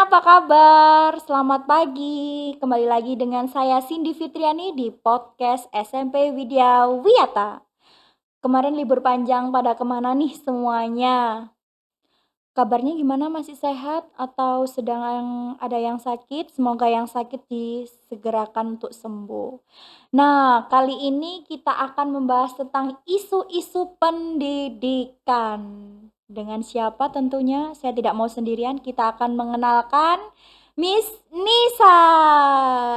apa kabar? Selamat pagi. Kembali lagi dengan saya Cindy Fitriani di podcast SMP Widya Wiyata. Kemarin libur panjang pada kemana nih semuanya? Kabarnya gimana? Masih sehat atau sedang ada yang sakit? Semoga yang sakit disegerakan untuk sembuh. Nah, kali ini kita akan membahas tentang isu-isu pendidikan. Dengan siapa tentunya? Saya tidak mau sendirian. Kita akan mengenalkan Miss Nisa.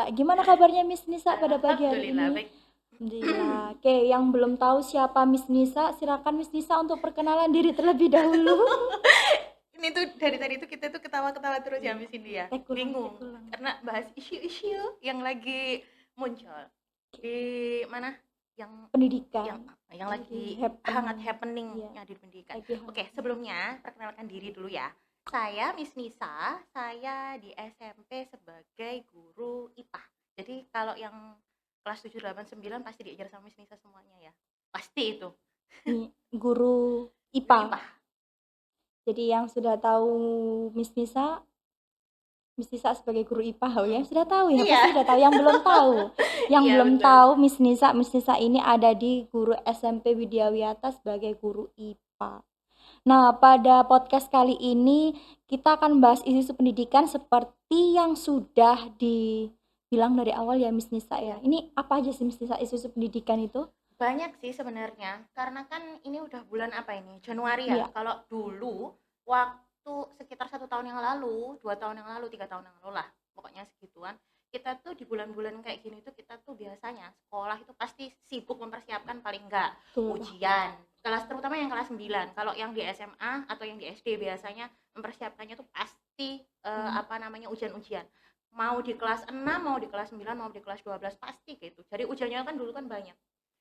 Gimana kabarnya Miss Nisa pada pagi hari Alhamdulillah ini? baik. Alhamdulillah. Oke, yang belum tahu siapa Miss Nisa, silakan Miss Nisa untuk perkenalan diri terlebih dahulu. Ini tuh dari tadi tuh kita tuh ketawa-ketawa terus ya Iya, Miss India. tek ulang, tek Bingung ulang. karena bahas isu-isu yang lagi muncul di mana yang Pendidikan yang yang lagi lagi hangat happening. Iya, happeningnya di pendidikan. lagi Oke, hangat. sebelumnya perkenalkan diri dulu ya. Saya Miss Nisa, saya di SMP sebagai guru IPA. Jadi kalau yang kelas 7, 8, 9 pasti diajar sama Miss Nisa semuanya ya. Pasti itu. Nih, guru Guru IPA. IPA. Jadi yang sudah tahu Miss Nisa, Miss Nisa sebagai guru IPA, oh ya sudah tahu ya, Iya. pasti sudah tahu. Yang belum tahu, yang Iya belum betul. tahu Miss Nisa ini ada di guru SMP Widya Wiyata sebagai guru IPA. Nah, pada podcast kali ini kita akan bahas isu-isu pendidikan seperti yang sudah dibilang dari awal ya Miss Nisa ya. Iya. Ini apa aja sih Miss Nisa isu-isu pendidikan itu? Banyak sih sebenarnya, karena kan ini udah bulan apa ini? Januari ya. Iya, Kalau dulu waktu sekitar 1 tahun yang lalu, 2 tahun yang lalu, 3 tahun yang lalu lah, pokoknya segituan. Kita tuh di bulan-bulan kayak gini tuh kita tuh biasanya sekolah itu pasti sibuk mempersiapkan paling enggak betul. ujian. Kelas terutama yang kelas 9. Kalau yang di SMA atau yang di SD biasanya mempersiapkannya tuh pasti Hmm. apa namanya ujian-ujian. Mau di kelas 6, mau di kelas 9, mau di kelas 12 pasti gitu. Jadi ujiannya kan dulu kan banyak.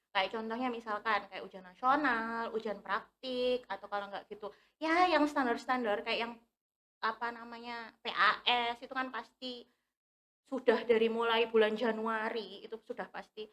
Kayak contohnya misalkan kayak ujian nasional, ujian praktik, atau kalau nggak gitu, ya yang standar-standar kayak yang apa namanya PAS itu kan pasti sudah dari mulai bulan Januari itu sudah pasti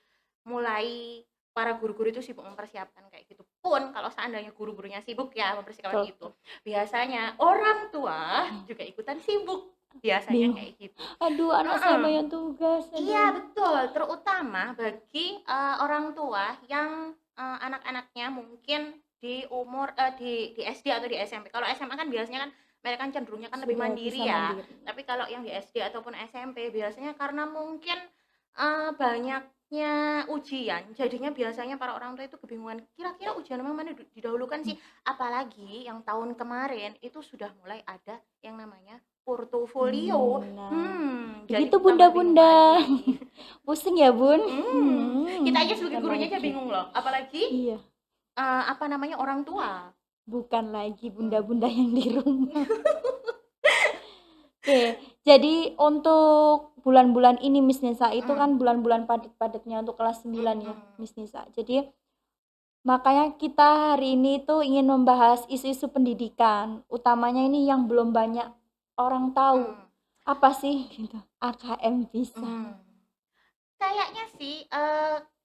mulai para guru-guru itu sibuk mempersiapkan kayak gitu. Pun kalau seandainya guru-gurunya sibuk ya mempersiapkan Betul, itu, betul. biasanya orang tua juga ikutan sibuk. Biasanya Bingung. kayak gitu. Aduh, anak saya Heeh. banyak tugas. Iya Aduh. betul, terutama bagi orang tua yang anak-anaknya mungkin di umur di SD atau di SMP. Kalau SMA kan biasanya kan mereka kan cenderungnya kan lebih Sudah mandiri bisa ya. mandiri. Tapi kalau yang di SD ataupun SMP biasanya karena mungkin banyaknya ujian, jadinya biasanya para orang tua itu kebingungan. Kira-kira ujian mana didahulukan sih? Apalagi yang tahun kemarin itu sudah mulai ada yang namanya portofolio. Nah, Jadi begitu tambah bingung bunda-bunda. lagi. Pusing ya, Bun? Kita aja sebagai Bukan gurunya aja lagi. bingung loh, apalagi Iya, apa namanya orang tua. bukan lagi Hmm. bunda-bunda yang di rumah. Oke, jadi untuk bulan-bulan ini Miss Nisa itu Mm, kan bulan-bulan padat-padatnya untuk kelas 9 ya, mm. Miss Nisa. Jadi makanya kita hari ini tuh ingin membahas isu-isu pendidikan. Utamanya ini yang belum banyak orang tahu. Mm, Apa sih gitu? AKM bisa. mm. Kayaknya sih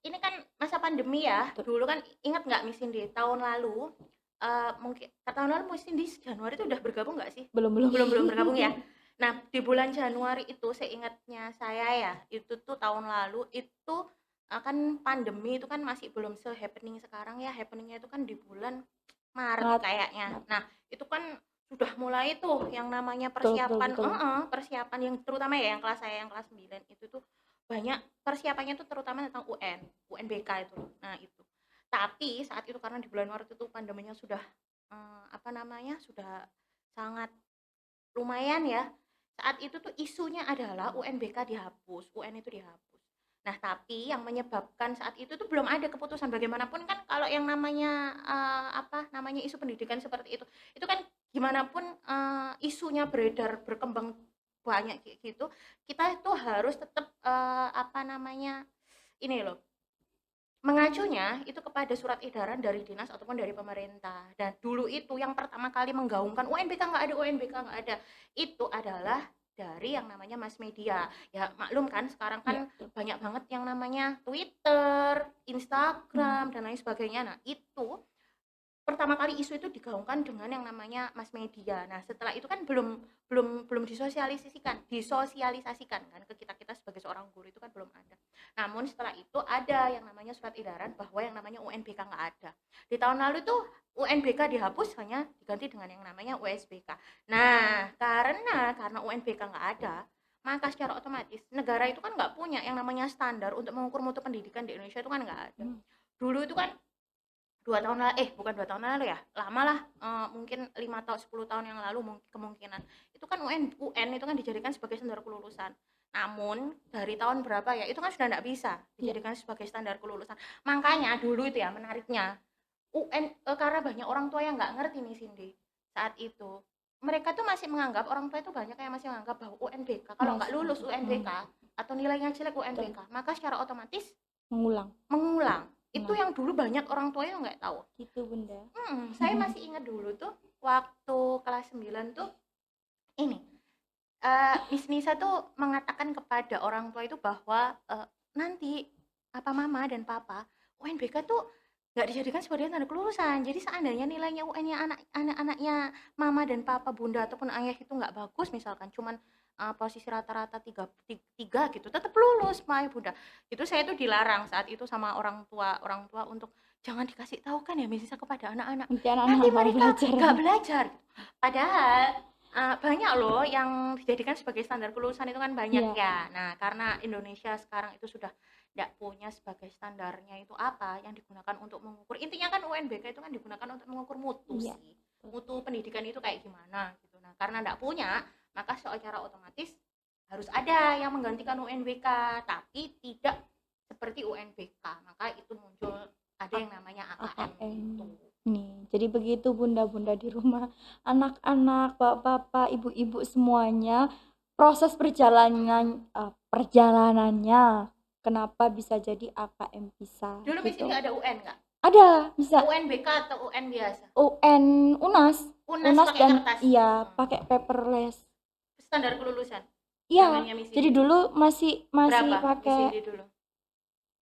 ini kan masa pandemi ya. Betul. Dulu kan ingat nggak Miss Cindy tahun lalu mungkin tahun lalu Miss Cindy Januari itu udah bergabung nggak sih? Belum belum. Belum belum bergabung ya. Nah di bulan Januari itu seingatnya saya ya itu tuh tahun lalu itu kan pandemi itu kan masih belum se-happening sekarang ya, happeningnya itu kan di bulan Maret Maret. kayaknya. Maret. Nah, itu kan sudah mulai tuh yang namanya Betul betul persiapan, betul. persiapan yang terutama ya yang kelas saya yang kelas 9 itu tuh banyak persiapannya tuh terutama tentang UNBK itu. Nah, itu. Tapi saat itu karena di bulan Maret itu pandeminya sudah apa namanya? Sudah sangat lumayan ya. Saat itu tuh isunya adalah UNBK dihapus, UN itu dihapus. Nah, tapi yang menyebabkan saat itu tuh belum ada keputusan bagaimanapun kan kalau yang namanya apa namanya isu pendidikan seperti itu kan gimana pun isunya beredar berkembang banyak kayak gitu, kita itu harus tetap apa namanya ini loh mengacunya itu kepada surat edaran dari dinas ataupun dari pemerintah. Dan dulu itu yang pertama kali menggaungkan UNBK nggak ada, UNBK nggak ada, itu adalah dari yang namanya mass media. Ya maklum kan sekarang Iya, kan betul. banyak banget yang namanya Twitter, Hmm. Instagram dan lain sebagainya. Nah itu pertama kali isu itu digaungkan dengan yang namanya mass media. Nah, setelah itu kan belum disosialisasikan kan ke kita sebagai seorang guru, itu kan belum ada. Namun setelah itu ada yang namanya surat edaran bahwa yang namanya UNBK nggak ada. Di tahun lalu tuh UNBK dihapus, hanya diganti dengan yang namanya USBK. Nah, karena UNBK nggak ada, maka secara otomatis negara itu kan nggak punya yang namanya standar untuk mengukur mutu pendidikan di Indonesia, itu kan nggak ada. Dulu itu kan 2 tahun lalu, bukan 2 tahun lalu ya, lama lah, mungkin 5 tahun 10 tahun yang lalu kemungkinan itu kan UN itu kan dijadikan sebagai standar kelulusan. Namun dari tahun berapa ya, itu kan sudah tidak bisa dijadikan sebagai standar kelulusan. Makanya dulu itu ya menariknya UN, karena banyak orang tua yang nggak ngerti nih Cindy saat itu, mereka tuh masih menganggap, orang tua itu banyak yang masih menganggap bahwa UNBK kalau nggak lulus UNBK atau nilainya jelek UNBK maka secara otomatis mengulang. Itu yang dulu banyak orang tua yang nggak tahu. Gitu Bunda. Saya masih ingat dulu tuh waktu kelas 9 tuh ini Miss Nisa tuh mengatakan kepada orang tua itu bahwa nanti mama dan papa UNBK tuh nggak dijadikan sebagai standar kelulusan. Jadi seandainya nilainya UN-nya anak-anaknya mama dan papa, bunda ataupun ayah itu nggak bagus, misalkan cuman posisi rata-rata tiga gitu, tetap lulus ma bunda. Itu saya tuh dilarang saat itu sama orang tua untuk jangan dikasih tahu kan ya Miss Nisa kepada anak-anak. Nanti mereka nggak belajar. Padahal banyak loh yang dijadikan sebagai standar kelulusan itu kan banyak ya. Nah, karena Indonesia sekarang itu sudah tidak punya sebagai standarnya itu apa yang digunakan untuk mengukur. Intinya kan UNBK itu kan digunakan untuk mengukur mutu sih. Mutu pendidikan itu kayak gimana gitu. Nah, karena tidak punya, maka secara otomatis harus ada yang menggantikan UNBK, tapi tidak seperti UNBK. Maka itu muncul ada yang namanya AKM itu. Nih, jadi begitu bunda-bunda di rumah, anak-anak, bapak-bapak, ibu-ibu semuanya, proses perjalanannya kenapa bisa jadi AKM bisa. Dulu gitu. Miss ada UN nggak? Ada, bisa. UNBK atau UN biasa? UN UNAS pakai dan kertas. Iya, pakai paperless. Standar kelulusan. Iya, jadi dulu masih pakai dulu.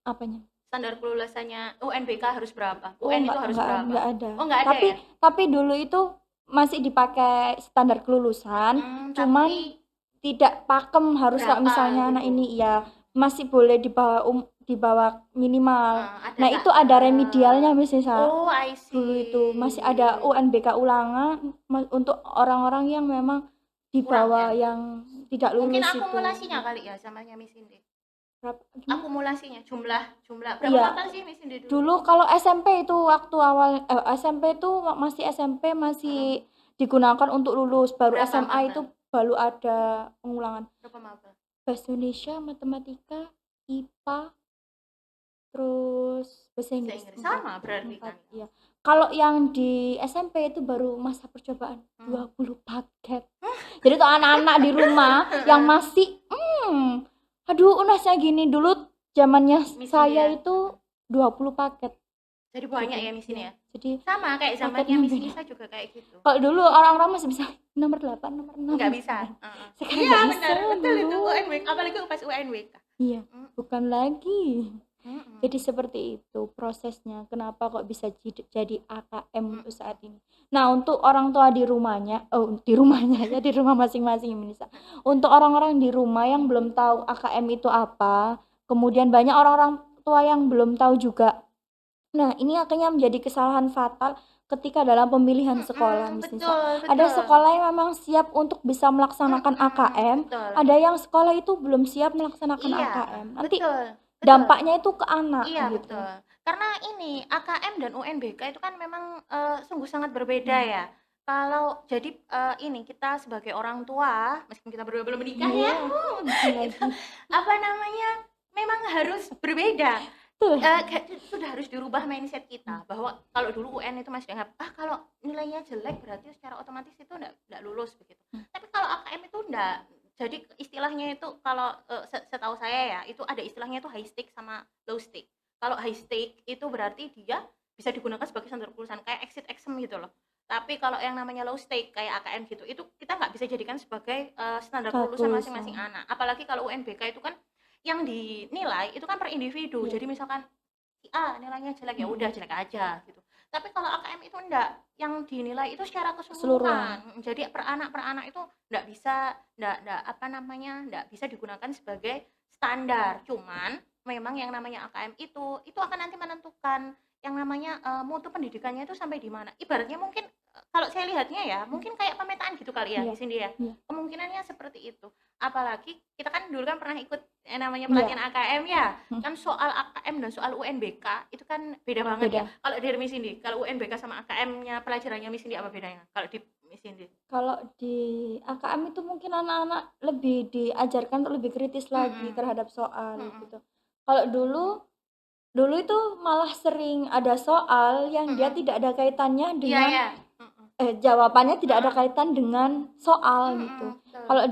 Apanya? Standar kelulusannya UNBK harus berapa? UN itu harus berapa? Enggak ada. Oh, enggak ada tapi, ya? Tapi dulu itu masih dipakai standar kelulusan, cuman tidak pakem harus kalau misalnya anak ini ya masih boleh di bawah minimal. Nah, itu ada remedialnya misalnya. Oh, I see. Dulu itu masih ada UNBK ulangan untuk orang-orang yang memang di bawah yang tidak lulus. Mungkin akumulasinya kali ya sama Miss Indi. Akumulasinya jumlah berapa mata sih Miss Indi dulu kalau SMP itu waktu awal SMP itu masih SMP masih digunakan untuk lulus, baru berapa SMA mata? itu baru ada pengulangan. Berapa mata? Bahasa Indonesia, matematika, IPA, terus bahasa Inggris. Sama berarti kan. Iya. Kalau yang di SMP itu baru masa percobaan 20 paket. Jadi tuh anak-anak di rumah yang masih aduh unasnya gini, dulu zamannya saya itu 20 paket. Jadi banyak ya Miss ini ya? Jadi sama kayak zamannya Miss Nisa juga kayak gitu. Kalau dulu orang-orang masih bisa nomor 8, nomor 6. Enggak bisa. Sekarang iya benar, betul itu UNWK, apalagi pas UNWK. Iya, bukan lagi. Jadi seperti itu prosesnya. Kenapa kok bisa jadi AKM untuk saat ini? Nah, untuk orang tua di rumahnya, di rumah masing-masing Indonesia. Untuk orang-orang di rumah yang belum tahu AKM itu apa, kemudian banyak orang-orang tua yang belum tahu juga. Nah, ini akhirnya menjadi kesalahan fatal ketika dalam pemilihan sekolah. Misalnya ada sekolah yang memang siap untuk bisa melaksanakan AKM, ada yang sekolah itu belum siap melaksanakan AKM. Nanti dampaknya itu ke anak. Iya gitu. Betul. Karena ini AKM dan UNBK itu kan memang sungguh sangat berbeda ya. Kalau jadi ini kita sebagai orang tua, meskipun kita berdua belum menikah ya, apa namanya, memang harus berbeda. Sudah harus dirubah mindset kita bahwa kalau dulu UN itu masih dianggap kalau nilainya jelek berarti secara otomatis itu enggak lulus begitu. Tapi kalau AKM itu enggak. Jadi istilahnya itu kalau setahu saya ya, itu ada istilahnya itu high stake sama low stake. Kalau high stake itu berarti dia bisa digunakan sebagai standar kelulusan kayak exit exam gitu loh. Tapi kalau yang namanya low stake kayak AKM gitu, itu kita nggak bisa jadikan sebagai standar kelulusan masing-masing anak. Apalagi kalau UNBK itu kan yang dinilai itu kan per individu. Jadi misalkan si A nilainya jelek ya udah jelek aja gitu. Tapi kalau AKM itu enggak, yang dinilai itu secara Keseluruhan. keseluruhan. Jadi per anak itu enggak bisa, enggak apa namanya, enggak bisa digunakan sebagai standar. Cuman memang yang namanya AKM itu akan nanti menentukan yang namanya mutu pendidikannya itu sampai di mana. Ibaratnya mungkin kalau saya lihatnya ya, mungkin kayak pemetaan gitu kali ya Iya, di sini ya. iya, Kemungkinannya seperti itu. Apalagi kita kan dulu kan pernah ikut yang namanya iya, pelatihan AKM ya. mhm, Kan soal AKM dan soal UNBK itu kan beda banget ya. beda. Kalau dari Miss Indi, kalau UNBK sama AKM-nya pelajarannya Miss Indi apa bedanya? Kalau di Miss Indi? Kalau di AKM itu mungkin anak-anak lebih diajarkan untuk lebih kritis lagi Mhm, terhadap soal mhm, gitu. Kalau dulu itu malah sering ada soal yang dia mhm. tidak ada kaitannya Iya dengan ya. Mhm, jawabannya tidak ada heeh, kaitan dengan soal gitu. betul. Kalau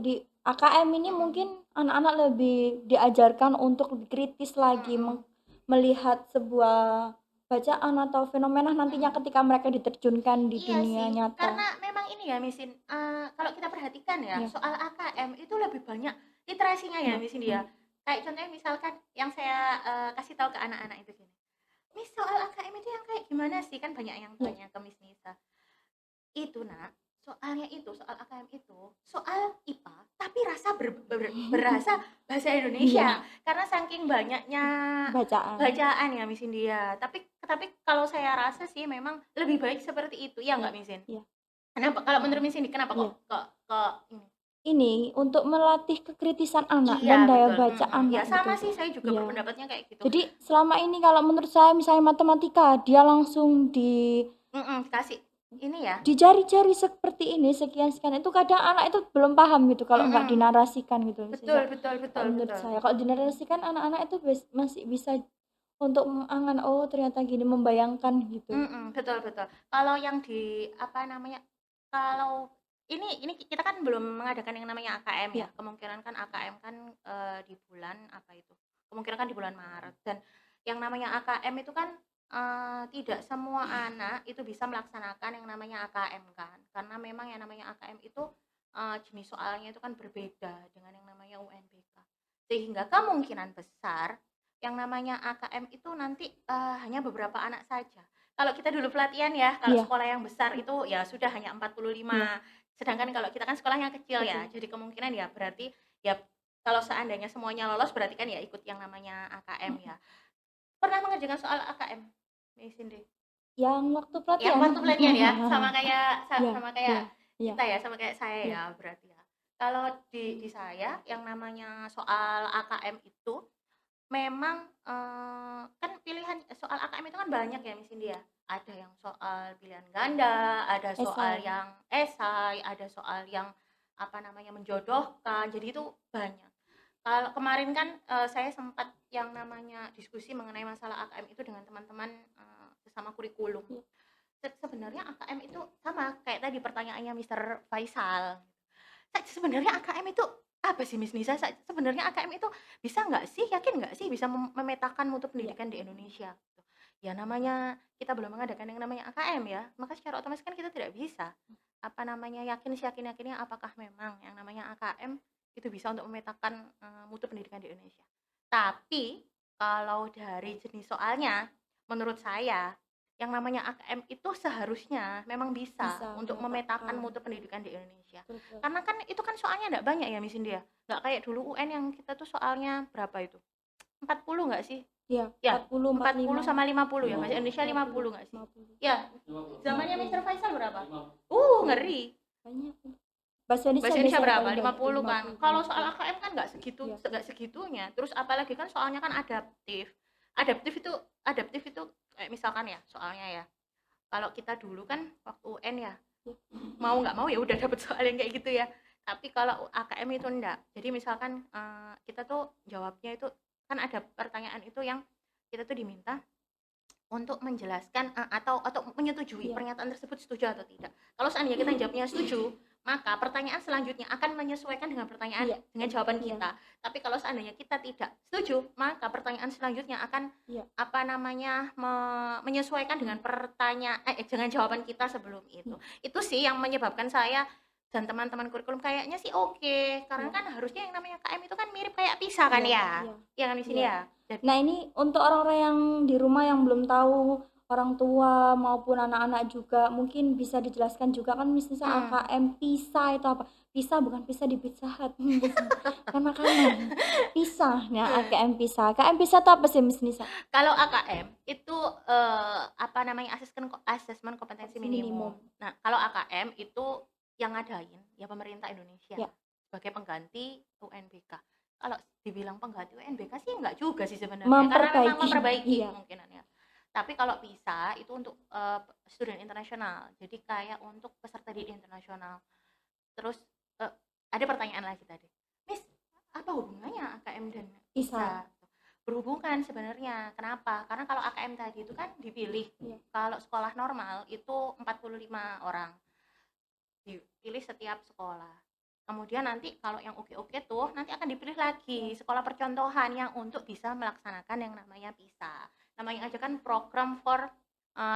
di AKM ini Mhm, mungkin anak-anak lebih diajarkan untuk lebih kritis lagi mhm, melihat sebuah bacaan atau fenomena nantinya mhm. ketika mereka diterjunkan di Iya dunia sih, nyata. karena memang ini ya Misin, kalau kita perhatikan ya, Ya, soal AKM itu lebih banyak literasinya ya ya, Misin ya, ya. Kayak contohnya misalkan yang saya kasih tahu ke anak-anak itu gini, "Miss, soal AKM itu yang kayak gimana sih?" Kan banyak yang ya, tanya ke Miss Nisa. Itu Nak, soalnya itu, soal AKM itu, soal IPA, tapi rasa berasa bahasa Indonesia. iya, Karena saking banyaknya bacaan. bacaan ya Miss India. Tapi kalau saya rasa sih memang lebih baik seperti itu, ya Ya, nggak Miss In? iya, Kenapa? Kalau heeh, menurut Miss Indi, kenapa iya. kok ini? Ini untuk melatih kekritisan anak Iya dan daya betul, baca ya anak sama gitu. sih saya juga Iya. berpendapatnya kayak gitu. Jadi selama ini kalau menurut saya misalnya matematika, dia langsung Kasih ini ya, di jari-jari seperti ini sekian-sekian itu kadang anak itu belum paham gitu kalau nggak mhm, dinarasikan gitu betul misalnya. betul Kalau betul menurut betul. saya kalau dinarasikan anak-anak itu masih bisa untuk mengangan oh ternyata gini membayangkan gitu. Betul betul. Kalau yang di apa namanya, kalau ini kita kan belum mengadakan yang namanya AKM ya, Ya, kemungkinan kan AKM kan, di bulan apa itu, kemungkinan kan di bulan Maret dan yang namanya AKM itu kan, tidak semua anak itu bisa melaksanakan yang namanya AKM kan, karena memang yang namanya AKM itu, jenis soalnya itu kan berbeda dengan yang namanya UNBK. Sehingga kemungkinan besar yang namanya AKM itu nanti, hanya beberapa anak saja. Kalau kita dulu pelatihan ya, kalau iya, sekolah yang besar itu ya sudah hanya 45. iya, Sedangkan kalau kita kan sekolahnya kecil ya, kecil. jadi kemungkinan ya berarti ya kalau seandainya semuanya lolos berarti kan ya ikut yang namanya AKM Mm. ya. Pernah mengerjakan soal AKM, Miss Cindy? Yang waktu Yang pelatihan. waktu pelatihan ya, sama kayak Iya, sama kayak iya, iya, kita ya, sama kayak saya iya, ya berarti ya. Kalau di saya yang namanya soal AKM itu memang, kan pilihan soal AKM itu kan banyak ya Miss India. Ada yang soal pilihan ganda, ada soal esai. yang esai, ada soal yang apa namanya menjodohkan. Jadi itu banyak. Kalau kemarin kan saya sempat yang namanya diskusi mengenai masalah AKM itu dengan teman-teman sesama kurikulum. Iya, Sebenarnya AKM itu sama kayak tadi pertanyaannya Mister Faisal. Sebenarnya AKM itu apa sih Miss Nisa? Sebenarnya AKM itu bisa nggak sih, yakin nggak sih bisa memetakan mutu iya, pendidikan di Indonesia? Gitu. Ya namanya kita belum mengadakan yang namanya AKM ya, maka secara otomatis kan kita tidak bisa apa namanya yakin yakinnya apakah memang yang namanya AKM itu bisa untuk memetakan mutu pendidikan di Indonesia. Tapi kalau dari jenis soalnya, menurut saya yang namanya AKM itu seharusnya memang bisa bisa untuk memetakan memetakan. mutu pendidikan di Indonesia. Betul. Karena kan itu kan soalnya enggak banyak ya Miss India. Enggak kayak dulu UN yang kita tuh soalnya berapa itu? 40 enggak sih? Iya, Ya, 40, 40 45, sama 50 ya. Bahasa Indonesia 50, 50 enggak sih? 50, Ya, zamannya 50. Mr. Faisal berapa? Ngeri. Banyak. Bahasa Indonesia Bahasa Indonesia biasanya berapa? paling banyak 50 kan. 50, Kalau soal 50. AKM kan Iya, nggak segitunya. Terus apalagi kan soalnya kan adaptif. Adaptif itu kayak misalkan ya, soalnya ya. Kalau kita dulu kan waktu UN ya, iya, mau nggak mau ya udah dapet soal yang kayak gitu ya. Tapi kalau AKM itu enggak. Jadi misalkan kita tuh jawabnya itu kan ada pertanyaan itu yang kita tuh diminta untuk menjelaskan atau menyetujui iya, pernyataan tersebut setuju atau tidak. Kalau seandainya kita jawabnya setuju, maka pertanyaan selanjutnya akan menyesuaikan dengan pertanyaan iya, dengan jawaban iya, kita. Tapi kalau seandainya kita tidak setuju, maka pertanyaan selanjutnya akan iya. apa namanya menyesuaikan dengan pertanyaan dengan jawaban kita sebelum itu. Iya, Itu sih yang menyebabkan saya dan teman-teman kurikulum kayaknya sih oke, karena iya, kan harusnya yang namanya KM itu kan mirip kayak PISA kan iya, ya. iya, Ya kan di sini iya. ya. Jadi Nah, ini untuk orang-orang yang di rumah yang belum tahu orang tua maupun anak-anak juga mungkin bisa dijelaskan juga kan misalnya AKM PISA itu apa? PISA bukan pizza di Pizza Hut, PISA kan makanan. PISA, nah AKM PISA. AKM PISA itu apa sih Miss Nisa? Kalau AKM itu apa namanya, asesmen kompetensi minimum. Nah, kalau AKM itu yang ngadain ya pemerintah Indonesia Ya. sebagai pengganti UNBK. Kalau dibilang pengganti UNBK sih enggak juga sih sebenarnya, karena memang memperbaiki Iya. kemungkinannya. Tapi kalau PISA itu untuk student internasional, jadi kayak untuk peserta didik internasional. Terus ada pertanyaan lagi tadi, Miss, apa hubungannya AKM dan PISA? Berhubungan sebenarnya. Kenapa? Karena kalau AKM tadi itu kan dipilih. Kalau sekolah normal itu 45 orang dipilih setiap sekolah. Kemudian nanti kalau yang oke-oke tuh nanti akan dipilih lagi sekolah percontohan yang untuk bisa melaksanakan yang namanya PISA. Namanya aja kan program for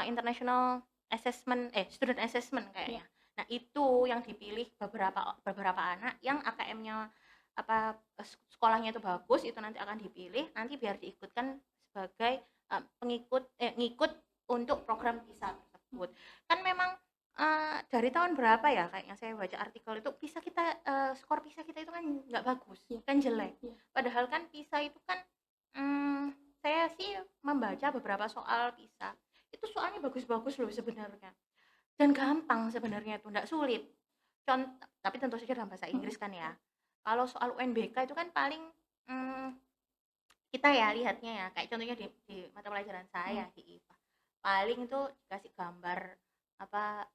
international assessment, student assessment kayaknya. Nah, itu yang dipilih beberapa anak yang AKM-nya apa sekolahnya itu bagus, itu nanti akan dipilih nanti biar diikutkan sebagai ngikut untuk program PISA tersebut. Kan memang dari tahun berapa ya kayaknya saya baca artikel itu PISA kita skor PISA kita itu kan nggak bagus, kan jelek. Padahal kan PISA itu kan saya sih membaca beberapa soal PISA itu soalnya bagus-bagus loh sebenarnya dan gampang sebenarnya, itu nggak sulit. Tapi tentu saja dalam bahasa Inggris kan ya. Kalau soal UNBK itu kan paling kita ya lihatnya ya kayak contohnya di mata pelajaran saya di IPA paling itu dikasih gambar apa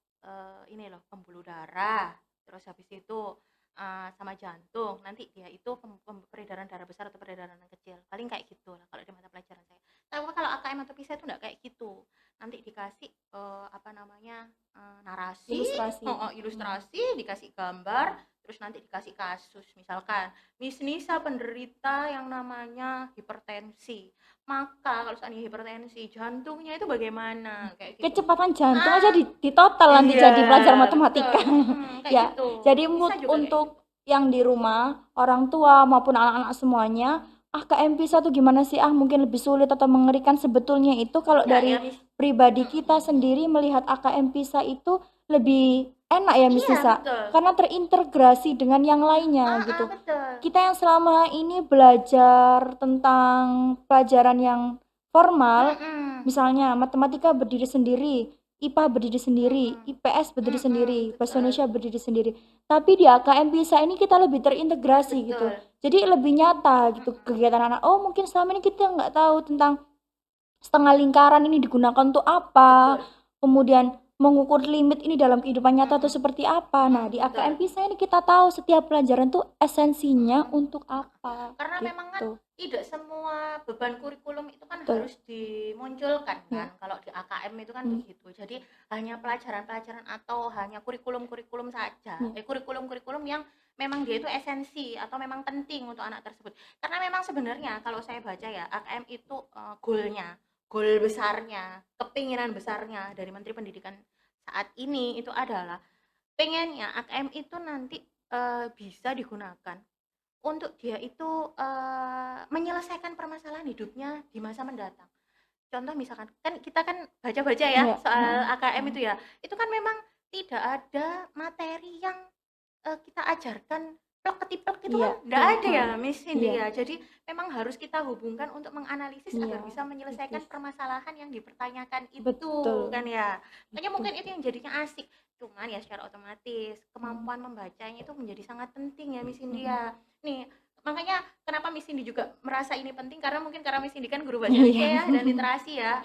ini loh pembuluh darah, terus habis itu sama jantung, nanti dia itu peredaran darah besar atau peredaran kecil, paling kayak gitu lah kalau di mata pelajaran saya. Tapi kalau AKM atau PISA itu enggak kayak gitu, nanti dikasih apa namanya narasi, ilustrasi, dikasih gambar, terus nanti dikasih kasus, misalkan Miss Nisa penderita yang namanya hipertensi, maka kalau seandainya hipertensi jantungnya itu bagaimana kayak gitu. Kecepatan jantung aja di total nanti jadi belajar matematika. Ya, gitu. jadi mood untuk yang di rumah orang tua maupun anak-anak semuanya AKM PISA tuh gimana sih, mungkin lebih sulit atau mengerikan sebetulnya itu kalau dari pribadi kita sendiri melihat AKM PISA itu lebih enak ya Miss Nisa, karena terintegrasi dengan yang lainnya gitu. Kita yang selama ini belajar tentang pelajaran yang formal, misalnya matematika berdiri sendiri, IPA berdiri sendiri, IPS berdiri sendiri, bahasa Indonesia berdiri sendiri. Tapi di AKM PISA ini kita lebih terintegrasi gitu. Jadi lebih nyata gitu kegiatan anak. Oh mungkin selama ini kita nggak tahu tentang setengah lingkaran ini digunakan untuk apa. Kemudian mengukur limit ini dalam kehidupan nyata atau seperti apa. Nah, di AKM PISA ini kita tahu setiap pelajaran tuh esensinya untuk apa. Karena gitu. memang kan tidak semua beban kurikulum itu kan harus dimunculkan kan. Kalau di AKM itu kan begitu. Jadi hanya pelajaran-pelajaran atau hanya kurikulum-kurikulum saja. Kurikulum-kurikulum yang memang dia itu esensi atau memang penting untuk anak tersebut. Karena memang sebenarnya kalau saya baca ya, AKM itu goal besarnya, kepinginan besarnya dari Menteri Pendidikan saat ini itu adalah pengennya AKM itu nanti bisa digunakan untuk dia itu menyelesaikan permasalahan hidupnya di masa mendatang. Contoh misalkan kan kita kan baca-baca ya soal AKM itu kan memang tidak ada materi yang kita ajarkan plek-ketiplek itu kan enggak ada ya Miss Cindy ya. Jadi memang harus kita hubungkan untuk menganalisis agar bisa menyelesaikan permasalahan yang dipertanyakan itu kan ya. Makanya mungkin itu yang jadinya asik. Cuman ya secara otomatis kemampuan membacanya itu menjadi sangat penting ya Miss Cindy ya. Nih, makanya kenapa Miss Cindy juga merasa ini penting karena mungkin karena Miss Cindy kan guru bahasa Indonesia ya dan literasi ya.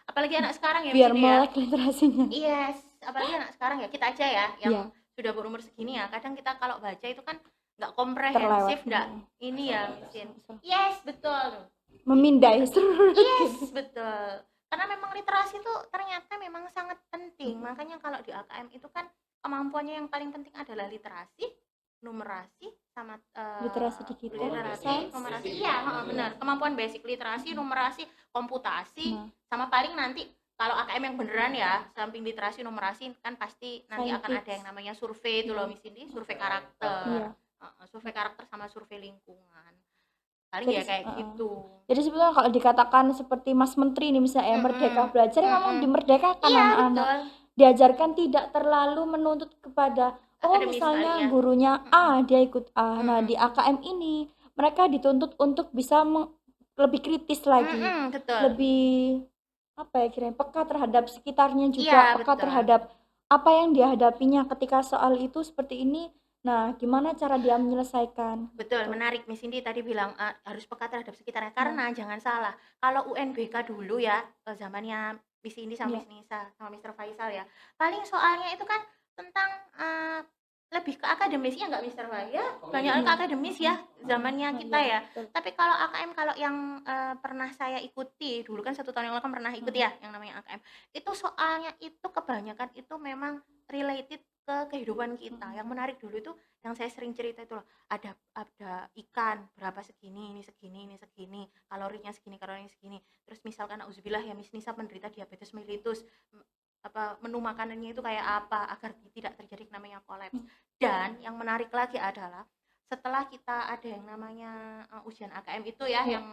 Apalagi anak sekarang ya Miss Cindy ya. Biar melek literasinya. Yes, apalagi anak sekarang ya, kita aja ya yang sudah berumur segini ya. Kadang kita kalau baca itu kan nggak komprehensif, nggak ini ya Miss. Yes, betul. Memindai. Yes, betul. Karena memang literasi itu ternyata memang sangat penting. Makanya kalau di AKM itu kan kemampuannya yang paling penting adalah literasi, numerasi, sama literasi digital, numerasi. Iya, benar. Kemampuan basic literasi, numerasi, komputasi, sama paling nanti kalau AKM yang beneran ya, samping literasi, numerasi kan pasti nanti akan ada yang namanya survei itu loh Miss Cindy, survei karakter. Survei karakter sama survei lingkungan. paling Jadi ya kayak gitu. jadi sebetulnya kalau dikatakan seperti Mas Menteri ini misalnya Merdeka Belajar memang dimerdekakan Iya anak-anak. betul, Diajarkan tidak terlalu menuntut kepada akademis kali misalnya ya. gurunya A, dia ikut A. Nah, di Mm-mm. AKM ini mereka dituntut untuk bisa lebih kritis lagi, Betul. lebih apa ya kira peka terhadap sekitarnya Iya juga, peka betul. terhadap apa yang dihadapinya ketika soal itu seperti ini. Nah, gimana cara dia menyelesaikan? Betul, Gitu. menarik. Miss Cindy tadi bilang harus peka terhadap sekitarnya. Ya, Karena jangan salah, kalau UNBK dulu ya, zamannya Miss Cindy sama ya, Miss Nisa sama Mr. Faisal ya, paling soalnya itu kan tentang lebih ke akademis ya nggak Mr. Faisal? Ya, banyak ke iya. akademis ya zamannya kita Iya, ya. betul. Tapi kalau AKM kalau yang pernah saya ikuti dulu kan 1 tahun yang lalu kan pernah ikut ya yang namanya AKM. Itu soalnya itu kebanyakan itu memang related ke kehidupan kita. Yang menarik dulu itu yang saya sering cerita itu loh, ada ikan berapa segini, ini segini, ini segini, kalorinya segini. Terus misalkan auzubillah ya Miss Nisa menderita diabetes mellitus, apa menu makanannya itu kayak apa agar tidak terjadi namanya kolaps. Dan yang menarik lagi adalah setelah kita ada yang namanya ujian AKM itu ya, yang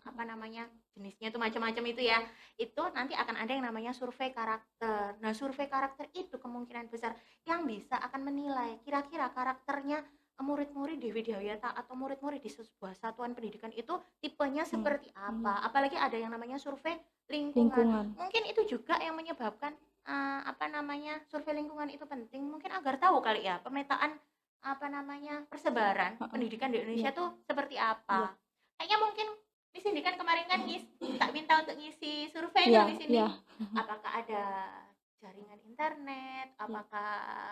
apa namanya jenisnya itu macam-macam itu ya, itu nanti akan ada yang namanya survei karakter. Nah, survei karakter itu kemungkinan besar yang bisa akan menilai kira-kira karakternya murid-murid di Widyawiyata atau murid-murid di sebuah satuan pendidikan itu tipenya seperti apa. Apalagi ada yang namanya survei lingkungan. Mungkin itu juga yang menyebabkan apa namanya survei lingkungan itu penting. Mungkin agar tahu kali ya pemetaan apa namanya persebaran pendidikan di Indonesia Iya. tuh seperti apa. Kayaknya mungkin di sini kan kemarin kan tak minta untuk ngisi survei Iya, tuh di sini. iya. Apakah ada jaringan internet? Apakah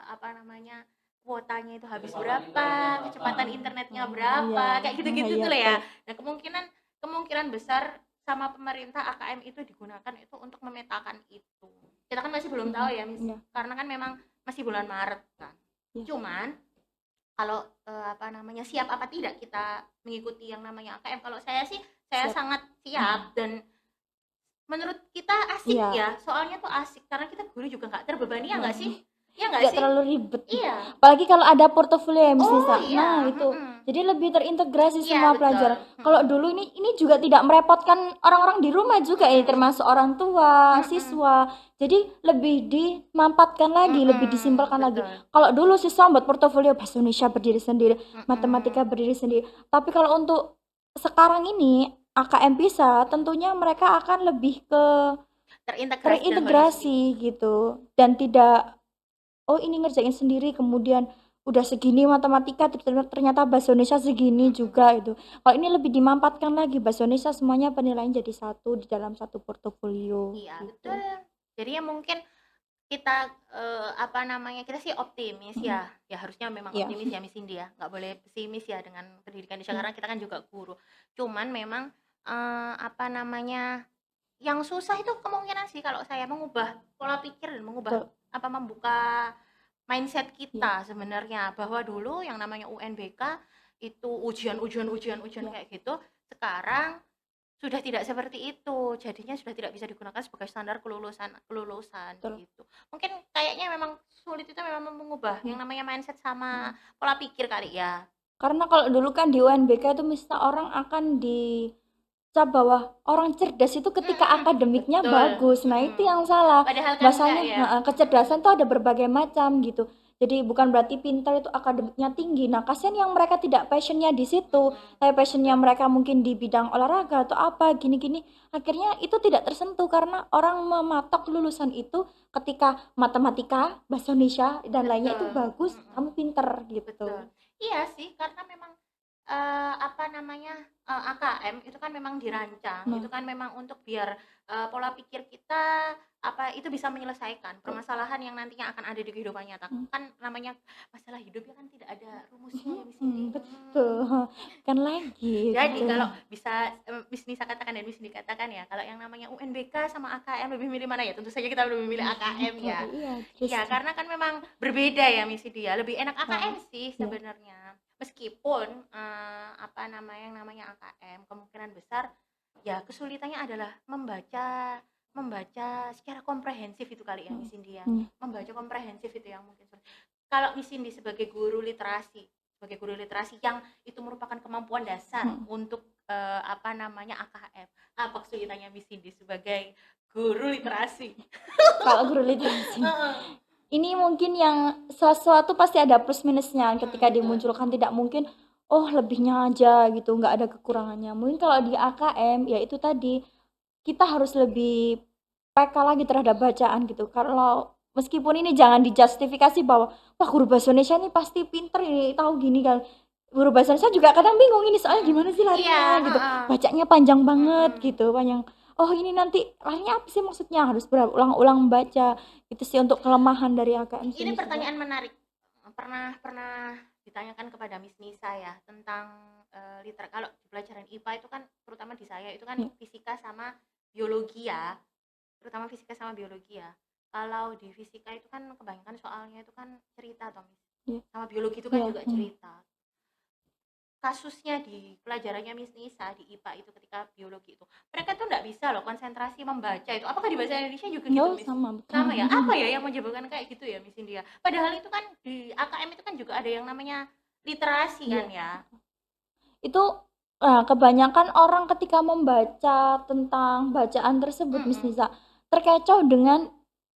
apa namanya kuotanya itu habis berapa? Kecepatan internetnya berapa? Iya. Kayak gitu-gitu Iya, tuh lah ya. betul. Nah, kemungkinan besar sama pemerintah AKM itu digunakan itu untuk memetakan itu. Kita kan masih belum tahu ya, Miss. Iya. Karena kan memang masih bulan Maret kan. Iya. Cuman kalau apa namanya siap apa tidak kita mengikuti yang namanya AKM, kalau saya sih saya Siap. sangat siap dan menurut kita asik Iya. ya, soalnya tuh asik karena kita guru juga nggak terbebani ya nggak sih? Ya nggak Nggak sih? terlalu ribet. Iya. Apalagi kalau ada portofolio ya Miss Oh Nisa. iya. Nah, itu. Jadi lebih terintegrasi Iya semua betul. pelajaran. Kalau dulu ini juga tidak merepotkan orang-orang di rumah juga ya, termasuk orang tua, siswa. Jadi lebih dimampatkan lagi, lebih disimpelkan lagi. Kalau dulu siswa buat portofolio bahasa Indonesia berdiri sendiri, matematika berdiri sendiri. Tapi kalau untuk sekarang ini AKM PISA tentunya mereka akan lebih ke terintegrasi gitu, dan tidak ini ngerjain sendiri kemudian udah segini matematika ternyata bahasa Indonesia segini juga itu. Kalau ini lebih dimampatkan lagi bahasa Indonesia semuanya penilaian jadi satu di dalam satu portofolio. Iya Gitu. betul. Jadi ya mungkin kita apa namanya kita sih optimis ya. Ya harusnya memang optimis ya Miss Indi ya. Nggak boleh pesimis ya dengan pendidikan di sekarang, kita kan juga guru. Cuman memang apa namanya yang susah itu kemungkinan sih kalau saya mengubah pola pikir dan mengubah apa membuka mindset kita sebenarnya, bahwa dulu yang namanya UNBK itu ujian kayak gitu, sekarang sudah tidak seperti itu, jadinya sudah tidak bisa digunakan sebagai standar kelulusan gitu. Mungkin kayaknya memang sulit itu memang mengubah yang namanya mindset sama pola pikir kali ya. Karena kalau dulu kan di UNBK itu misalnya orang akan dicap bahwa orang cerdas itu ketika akademiknya bagus. Nah, itu yang salah. Padahal kan Bahasanya enggak ya. kecerdasan tuh ada berbagai macam gitu. Jadi bukan berarti pintar itu akademiknya tinggi. Nah, kasihan yang mereka tidak passionnya di situ. Tapi passionnya mereka mungkin di bidang olahraga atau apa gini-gini. Akhirnya itu tidak tersentuh karena orang mematok lulusan itu ketika matematika, bahasa Indonesia dan lainnya itu bagus, kamu pinter gitu. Betul. Iya sih, karena memang apa namanya AKM itu kan memang dirancang, itu kan memang untuk biar pola pikir kita apa itu bisa menyelesaikan permasalahan yang nantinya akan ada di kehidupan nyata. Kan namanya masalah hidup ya kan tidak ada rumusnya ya Miss Indi. Betul. Kan lagi. Jadi gitu. kalau bisa Miss Nisa katakan dan Miss Indi katakan ya, kalau yang namanya UNBK sama AKM lebih milih mana ya? Tentu saja kita lebih milih AKM ya. Iya, karena kan memang berbeda ya Miss Indi ya. Lebih enak AKM sih sebenarnya. Meskipun apa namanya yang namanya AKM kemungkinan besar ya kesulitannya adalah membaca secara komprehensif itu kali ya Miss Indi ya. Membaca komprehensif itu yang mungkin sulit. Kalau Miss Indi sebagai guru literasi yang itu merupakan kemampuan dasar untuk apa namanya, AKM. Apa kesulitannya Miss Cindy sebagai guru literasi? Kalau guru literasi. Heeh. Ini mungkin yang sesuatu pasti ada plus minusnya ketika Betul. dimunculkan, tidak mungkin oh lebihnya aja gitu, nggak ada kekurangannya. Mungkin kalau di AKM ya itu tadi kita harus lebih peka lagi terhadap bacaan gitu. Kalau meskipun ini jangan dijustifikasi bahwa wah guru bahasa Indonesia ini pasti pinter ini tahu gini kan. Guru bahasa Indonesia juga kadang bingung ini soalnya Mhm. gimana sih Iya, larinya gitu. heeh. Bacanya panjang banget Mhm. gitu, panjang. Oh ini nanti larinya apa sih maksudnya? Harus berulang-ulang membaca. Itu sih untuk kelemahan dari AKM Ini sini juga. pertanyaan menarik. Pernah ditanyakan kepada Miss Nisa ya tentang kalau di pelajaran IPA itu kan terutama di saya itu kan Ya, fisika sama biologi ya, terutama fisika sama biologi ya. Kalau di fisika itu kan kebanyakan soalnya itu kan cerita toh Miss. ya, Sama biologi itu kan ya, juga cerita. Kasusnya di pelajarannya Miss Nisa di IPA itu ketika biologi itu, mereka tuh nggak bisa loh konsentrasi membaca itu. Apakah di bahasa Indonesia juga gitu, Oh, Miss? sama betul. Sama ya? Apa ya yang menyebabkan kayak gitu ya, Miss India? Padahal itu kan di AKM itu kan juga ada yang namanya literasi kan Iya. ya? Itu kebanyakan orang ketika membaca tentang bacaan tersebut Miss Mm-mm. Nisa terkecoh dengan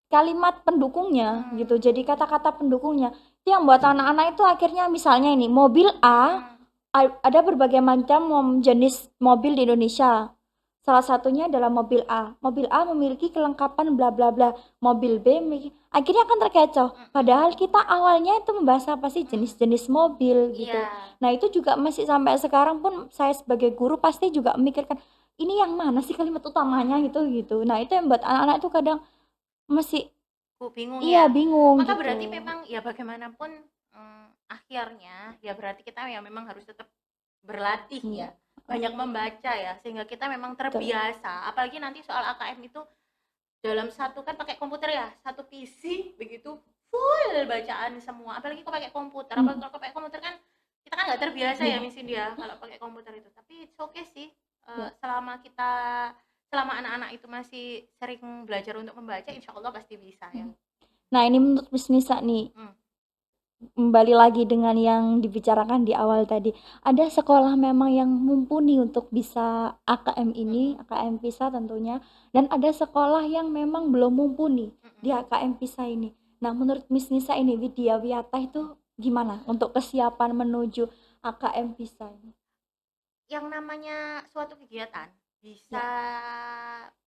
kalimat pendukungnya gitu. Jadi Hmm. kata-kata pendukungnya itu yang buat anak-anak itu akhirnya misalnya ini mobil A Mm-mm. ada berbagai macam jenis mobil di Indonesia. Salah satunya adalah mobil A. Mobil A memiliki kelengkapan bla bla bla. Mobil B akhirnya akan terkecoh. Mm-mm. Padahal kita awalnya itu membahas apa sih Mm-mm. jenis-jenis mobil gitu. Iya, Nah, itu juga masih sampai sekarang pun saya sebagai guru pasti juga memikirkan ini yang mana sih kalimat utamanya gitu gitu. Nah, itu yang buat anak-anak itu kadang masih aku bingung iya ya. bingung Maka gitu. berarti memang ya bagaimanapun akhirnya ya berarti kita ya memang harus tetap berlatih Iya, ya, banyak membaca ya, sehingga kita memang betul. terbiasa. Apalagi nanti soal AKM itu dalam satu kan pakai komputer ya, satu PC begitu full bacaan semua. Apalagi kalau pakai komputer, apalagi Mm, kalau pakai komputer kan kita kan nggak terbiasa ya iya, Miss India kalau pakai komputer itu. Tapi it's okay sih, iya. selama anak-anak itu masih sering belajar untuk membaca, insya Allah pasti bisa ya. Mm. Nah, ini menurut Miss Nisa nih, Hmm. kembali lagi dengan yang dibicarakan di awal tadi. Ada sekolah memang yang mumpuni untuk bisa AKM ini, Mm-mm. AKM PISA tentunya, dan ada sekolah yang memang belum mumpuni di Mm-mm. AKM PISA ini. Nah, menurut Miss Nisa ini Widya Wiyata itu gimana untuk kesiapan menuju AKM PISA ini? Yang namanya suatu kegiatan Ya, bisa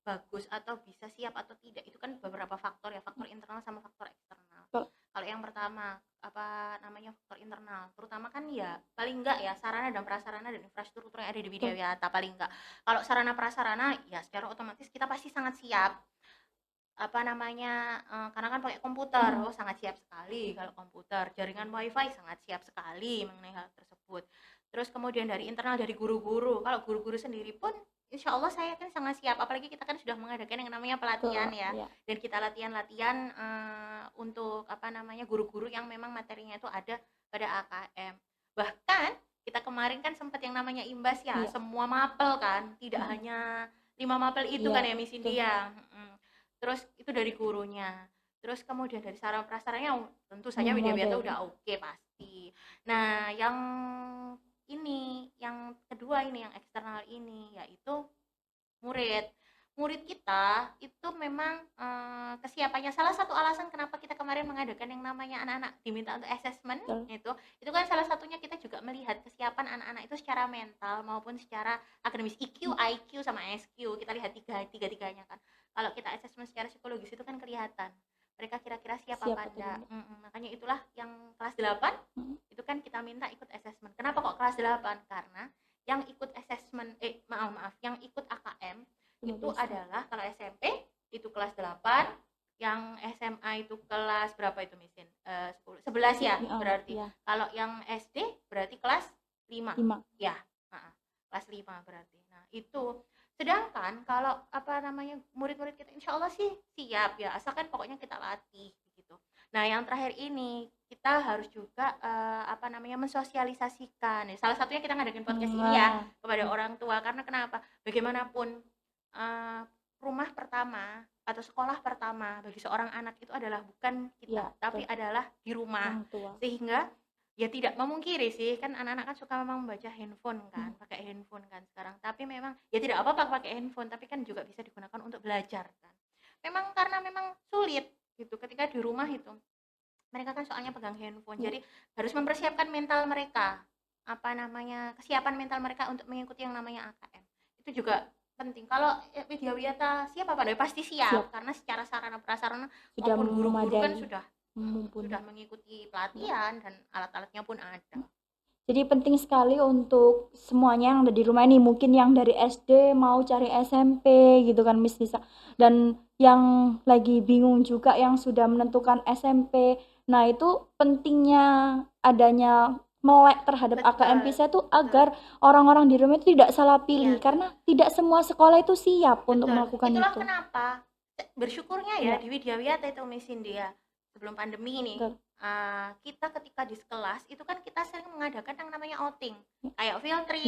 bagus atau bisa siap atau tidak itu kan beberapa faktor ya, faktor internal sama faktor eksternal. betul. Kalau yang pertama apa namanya faktor internal, terutama kan ya paling enggak ya sarana dan prasarana dan infrastruktur yang ada di Widya Betul. Wiyata paling enggak. Kalau sarana prasarana ya secara otomatis kita pasti sangat siap, apa namanya, karena kan pakai komputer, Mm, oh sangat siap sekali kalau komputer, jaringan wifi sangat siap sekali mengenai hal tersebut. Terus kemudian dari internal dari guru-guru, kalau guru-guru sendiri pun insya Allah saya kan sangat siap, apalagi kita kan sudah mengadakan yang namanya pelatihan betul. ya, Ya, dan kita latihan-latihan untuk apa namanya guru-guru yang memang materinya itu ada pada AKM. Bahkan kita kemarin kan sempat yang namanya imbas ya, iya. semua mapel kan, tidak Mm, hanya 5 mapel itu iya, kan ya Miss betul. India. Terus itu dari gurunya, terus kemudian dari sarana prasaranya tentu saja Widya Wiyata Memadai. udah oke pasti. Nah yang kedua ini yang eksternal ini yaitu murid. Murid kita itu memang kesiapannya, salah satu alasan kenapa kita kemarin mengadakan yang namanya anak-anak diminta untuk assessment Betul. itu kan salah satunya kita juga melihat kesiapan anak-anak itu secara mental maupun secara akademis, IQ, IQ sama SQ. Kita lihat tiga-tiganya kan. Kalau kita assessment secara psikologis itu kan kelihatan mereka kira-kira siap Siap apa atau enggak. tidak? Makanya itulah yang kelas 8 Mm, itu kan kita minta ikut assessment. Kenapa kok kelas 8? Karena yang ikut assessment maaf, yang ikut AKM itu 15 tahun. adalah kalau SMP itu kelas 8, yang SMA itu kelas berapa itu Misin? 10, 11 ya berarti. Ya, Kalau yang SD berarti kelas 5. 5. Ya, kelas 5 berarti. Nah, itu. Sedangkan kalau apa namanya murid-murid kita insya Allah sih siap ya, asalkan pokoknya kita latih gitu. Nah, yang terakhir ini kita harus juga apa namanya mensosialisasikan. Salah satunya kita ngadakin podcast ini ya Nah, kepada orang tua karena kenapa? Bagaimanapun eh, rumah pertama atau sekolah pertama bagi seorang anak itu adalah bukan kita, ya, tapi betul. adalah di rumah. Orang tua. Sehingga Ya tidak memungkiri sih, kan anak-anak kan suka memang membaca handphone kan, pakai handphone kan sekarang. Tapi memang ya tidak apa-apa pakai handphone, tapi kan juga bisa digunakan untuk belajar kan. Memang karena memang sulit gitu ketika di rumah itu. Mereka kan soalnya pegang handphone. Ya. Jadi harus mempersiapkan mental mereka. Apa namanya? Kesiapan mental mereka untuk mengikuti yang namanya AKM. Itu juga penting. Kalau Widya Wiyata siap apa enggak? Pasti siap Siap, karena secara sarana prasarana sudah maupun guru-guru kan memadai, sudah mumpuni. sudah mengikuti pelatihan dan alat-alatnya pun ada. Jadi penting sekali untuk semuanya yang ada di rumah ini, mungkin yang dari SD mau cari SMP gitu kan Miss Nisa, dan yang lagi bingung juga yang sudah menentukan SMP. Nah itu pentingnya adanya melek terhadap AKM Betul, PISA itu betul. agar orang-orang di rumah itu tidak salah Iya, pilih, betul. karena tidak semua sekolah itu siap untuk Betul. melakukan Itulah itu. kenapa bersyukurnya ya Ya, di Widya Wiyata itu Miss Cindy ya. Sebelum pandemi nih, betul. kita ketika di sekelas itu kan kita sering mengadakan yang namanya outing. Kayak field trip,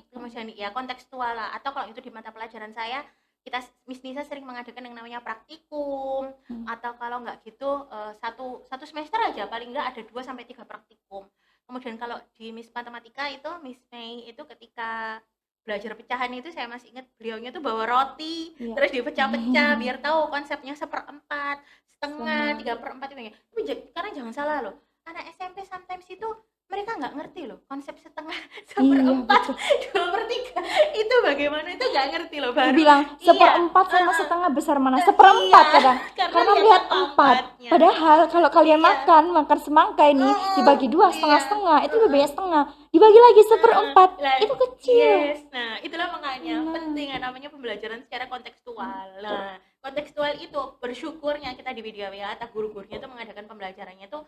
Iya, kemudian ya kontekstual lah. Atau kalau itu di mata pelajaran saya, kita Miss Nisa sering mengadakan yang namanya praktikum, atau kalau nggak gitu satu satu semester aja paling nggak ada 2 sampai 3 praktikum. Kemudian kalau di Miss Matematika itu Miss Mei itu ketika belajar pecahan itu saya masih ingat beliaunya tuh bawa roti iya. terus dipecah-pecah biar tahu konsepnya seperempat, setengah, Setengah. 3/4 itu ya. Tapi karena jangan salah loh, anak SMP sometimes itu mereka nggak ngerti loh konsep setengah, Iya, seperempat, betul. 2/3 itu bagaimana itu nggak ngerti loh baru Dibilang iya, seperempat sama setengah besar mana? iya Seperempat kadang. karena Karena lihat melihat empat. angka-empatnya. Padahal kalau kalian Iya, makan semangka ini dibagi dua iya, setengah-setengah, itu lebih banyak setengah. Dibagi lagi seperempat, lah, itu kecil. yes. Nah, itulah makanya Nah, penting yang namanya pembelajaran secara kontekstual. Nah, kontekstual itu bersyukurnya kita di Widya Wiyata guru-gurunya itu mengadakan pembelajarannya itu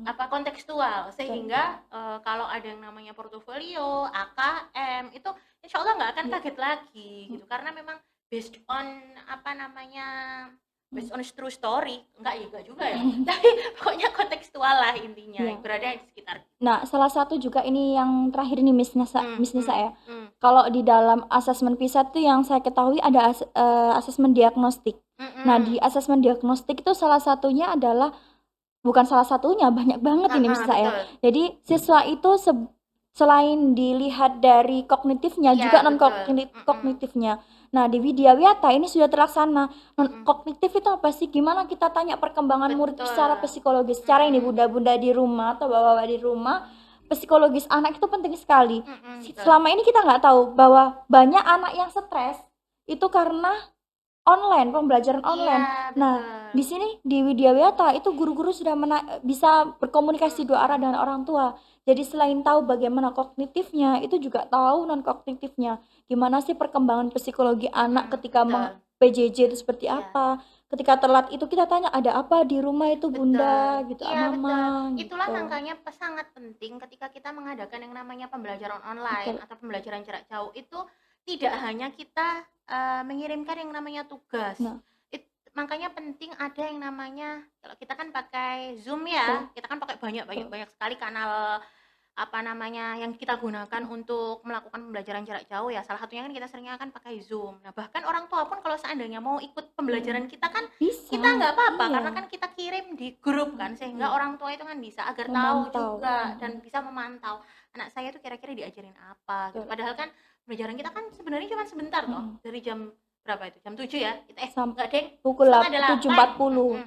apa kontekstual betul. sehingga kalau ada yang namanya portofolio, AKM itu insya Allah nggak akan Iya. kaget lagi gitu karena memang based on apa namanya based on true story enggak juga ya tapi pokoknya kontekstual lah intinya Iya. berada di sekitar. Nah, salah satu juga ini yang terakhir ini Hmm, Miss Nisa hmm, ya. hmm, Kalau di dalam asesmen PISA tuh yang saya ketahui ada asesmen diagnostik. hmm, Nah, hmm. di asesmen diagnostik itu salah satunya adalah, bukan salah satunya, banyak banget ini Miss Nisa ya. Betul. Jadi siswa itu selain dilihat dari kognitifnya Iya, juga non betul. kognitifnya. Nah, di Widya Wiyata ini sudah terlaksana. Non Mm-mm. kognitif itu apa sih? Gimana kita tanya perkembangan murid itu secara Betul. psikologis? Secara ini Mm-mm. bunda-bunda di rumah atau bapak-bapak di rumah, psikologis anak itu penting sekali. Betul. Selama ini kita nggak tahu bahwa banyak anak yang stres itu karena online, pembelajaran Iya, online. Nah, betul. di sini di Widya Wiyata itu guru-guru sudah bisa berkomunikasi dua arah dengan orang tua. Jadi selain tahu bagaimana kognitifnya, itu juga tahu non kognitifnya. Gimana sih perkembangan psikologi anak ketika Betul. PJJ itu seperti Iya. apa? Ketika telat itu kita tanya ada apa di rumah itu bunda Betul. gitu, Iya, betul. mama Itulah gitu. makanya sangat penting ketika kita mengadakan yang namanya pembelajaran online Betul. atau pembelajaran jarak jauh itu tidak hanya kita mengirimkan yang namanya tugas. Nah, Makanya penting ada yang namanya kalau kita kan pakai Zoom betul, ya, kita kan pakai banyak banyak betul. banyak sekali kanal apa namanya yang kita gunakan untuk melakukan pembelajaran jarak jauh ya. Salah satunya kan kita seringnya kan pakai Zoom. Nah, bahkan orang tua pun kalau seandainya mau ikut pembelajaran kita kan Bisa, kita nggak apa-apa iya, karena kan kita kirim di grup kan sehingga iya. orang tua itu kan bisa agar tahu Memantau. juga dan bisa memantau anak saya tuh kira-kira diajarin apa gitu. Betul. Padahal kan pembelajaran kita kan sebenarnya cuma sebentar toh dari jam berapa itu jam 7 ya kita enggak deng Pukul setengah 7.40, delapan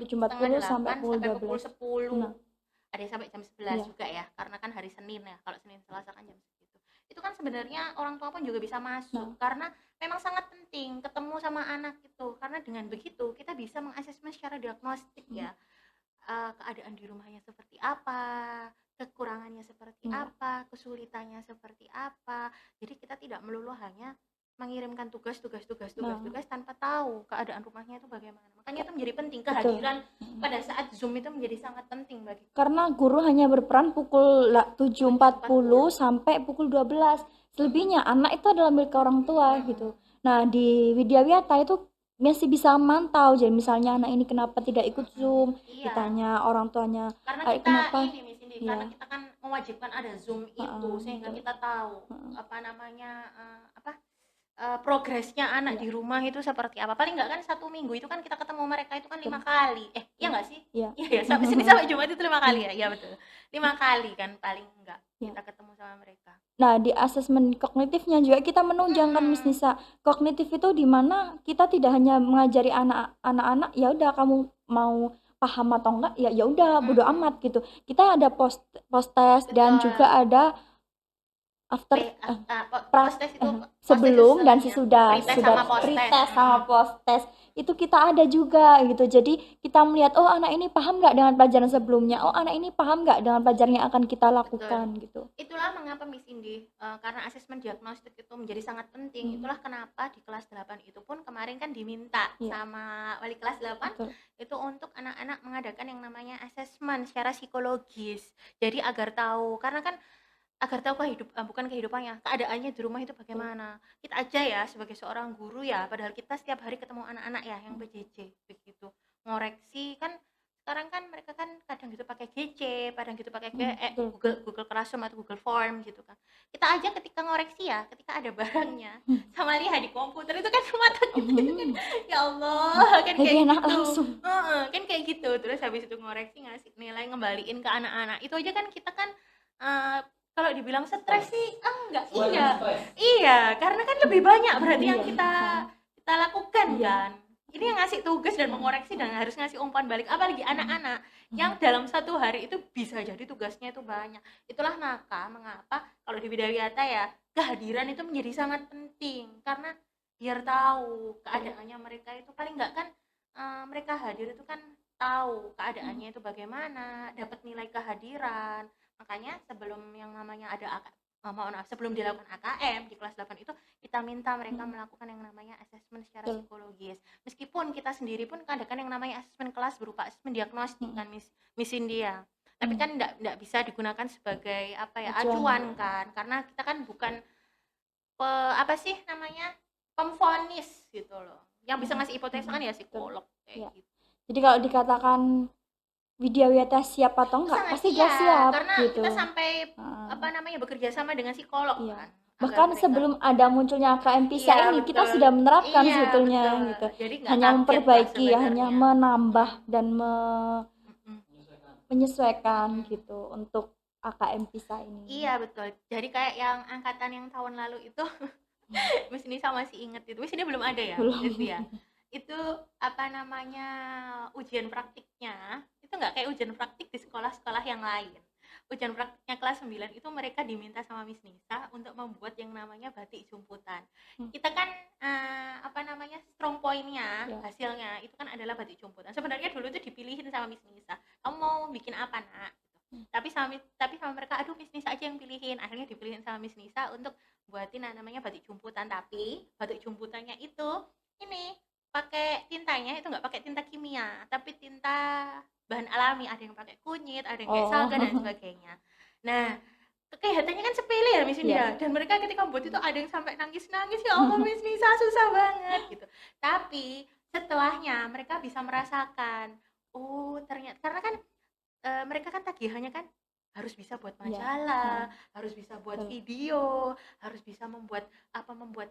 setengah 7.40 sampai delapan pukul sampai pukul 12. 10 Nah, ada yang sampai jam 11 iya, juga ya karena kan hari Senin ya kalau Senin Selasa kan jam segitu itu kan sebenarnya orang tua pun juga bisa masuk nah, karena memang sangat penting ketemu sama anak itu karena dengan begitu kita bisa mengasesmen secara diagnostik ya keadaan di rumahnya seperti apa kekurangannya seperti iya, apa kesulitannya seperti apa jadi kita tidak melulu hanya mengirimkan nah, tugas tanpa tahu keadaan rumahnya itu bagaimana makanya itu menjadi penting betul. kehadiran pada saat Zoom itu menjadi sangat penting bagi Karena guru hanya berperan pukul 7.40 7.40. sampai pukul 12. Selebihnya anak itu adalah milik orang tua gitu. Nah, di Widya Wiyata itu masih bisa mantau. Jadi misalnya anak ini kenapa tidak ikut Zoom, Iya, ditanya orang tuanya, karena kita kenapa? ini Miss Cindy, karena Iya, kita kan mewajibkan ada Zoom itu sehingga betul. kita tahu apa namanya apa progresnya anak Iya. di rumah itu seperti apa. Paling nggak kan 1 minggu itu kan kita ketemu mereka itu kan 5 kali. Iya Betul. nggak sih? Iya. Iya ya, sampai Senin sampai Jumat itu 5 kali Iya. ya? Iya betul. 5 kali kan paling enggak Iya. kita ketemu sama mereka. Nah, di asesmen kognitifnya juga kita menunjang kan Miss Mhm. Nisa. Kognitif itu di mana kita tidak hanya mengajari anak-anak ya udah kamu mau paham atau enggak ya udah bodo Mhm. amat gitu. Kita ada post post test dan Betul. juga ada after Post-test itu post-test itu sebelum dan setelahnya. sesudah Pre-test sama post-test. pretest sama post test itu kita ada juga gitu. Jadi kita melihat oh anak ini paham nggak dengan pelajaran sebelumnya, oh anak ini paham nggak dengan pelajaran yang akan kita Betul. lakukan gitu. Itulah mengapa Miss Indi, karena asesmen diagnostik itu menjadi sangat penting. Itulah kenapa di kelas 8 itu pun kemarin kan diminta Iya. sama wali kelas 8 Betul. itu untuk anak-anak mengadakan yang namanya asesmen secara psikologis. Jadi agar tahu, karena kan agar tahu bukan kehidupannya, keadaannya di rumah itu bagaimana. Kita aja ya sebagai seorang guru ya, padahal kita setiap hari ketemu anak-anak ya yang PJJ begitu. Ngoreksi kan sekarang kan mereka kan kadang gitu pakai GC, kadang gitu pakai Betul. Google Classroom atau Google Form gitu kan. Kita aja ketika ngoreksi ya, ketika ada barangnya sama lihat di komputer itu kan mata kita itu kan ya Allah kan Lebih kayak enak gitu. langsung. Kan kayak gitu. Terus habis itu ngoreksi ngasih nilai ngembaliin ke anak-anak. Itu aja kan kita kan kalau dibilang stres sih enggak, iya karena kan lebih banyak berarti yang kita lakukan kan. Ini yang ngasih tugas dan mengoreksi dan harus ngasih umpan balik, apalagi anak-anak yang dalam 1 hari itu bisa jadi tugasnya itu banyak. Itulah mengapa kalau di Widawiyata ya kehadiran itu menjadi sangat penting, karena biar tahu keadaannya mereka itu paling enggak kan mereka hadir itu kan tahu keadaannya itu bagaimana, dapat nilai kehadiran. Makanya sebelum yang namanya sebelum dilakukan AKM di kelas 8 itu kita minta mereka melakukan yang namanya asesmen secara psikologis. Meskipun kita sendiri pun kadang-kadang yang namanya asesmen kelas berupa asesmen diagnostik kan Miss India. Tapi kan enggak bisa digunakan sebagai acuan kan, karena kita kan bukan pemvonis gitu loh. Yang bisa ngasih hipotesa kan ya psikolog kayak gitu. Jadi kalau dikatakan Widawiyata siap atau enggak pasti gak siap karena gitu. kita sampai bekerja sama dengan psikolog kan. Bahkan sebelum ada munculnya AKM PISA ini kita sudah menerapkan sebetulnya gitu. Jadi hanya memperbaiki hanya menambah dan menyesuaikan gitu untuk AKM PISA ini. Iya betul. Jadi kayak yang angkatan yang tahun lalu itu Miss Nisa masih inget itu. Miss ini belum ada ya? Belum. Itu ya. Itu ujian praktiknya itu nggak kayak ujian praktik di sekolah-sekolah yang lain. Ujian praktiknya kelas 9 itu mereka diminta sama Miss Nisa untuk membuat yang namanya batik jumputan. Kita kan strong point-nya hasilnya itu kan adalah batik jumputan. Sebenarnya dulu itu dipilihin sama Miss Nisa. Kamu mau bikin apa, Nak? Tapi sama mereka, aduh Miss Nisa aja yang pilihin. Akhirnya dipilihin sama Miss Nisa untuk buatin namanya batik jumputan. Tapi batik jumputannya itu ini pakai tintanya itu nggak pakai tinta kimia, tapi tinta bahan alami. Ada yang pakai kunyit, ada yang kayak saga dan sebagainya. Nah, kelihatannya kan sepele ya Miss India, dan mereka ketika buat itu ada yang sampai nangis-nangis, ya Allah Miss Nisa susah banget gitu. Tapi setelahnya mereka bisa merasakan, oh ternyata karena kan mereka kan tagihannya kan harus bisa buat majalah, harus bisa buat video, harus bisa membuat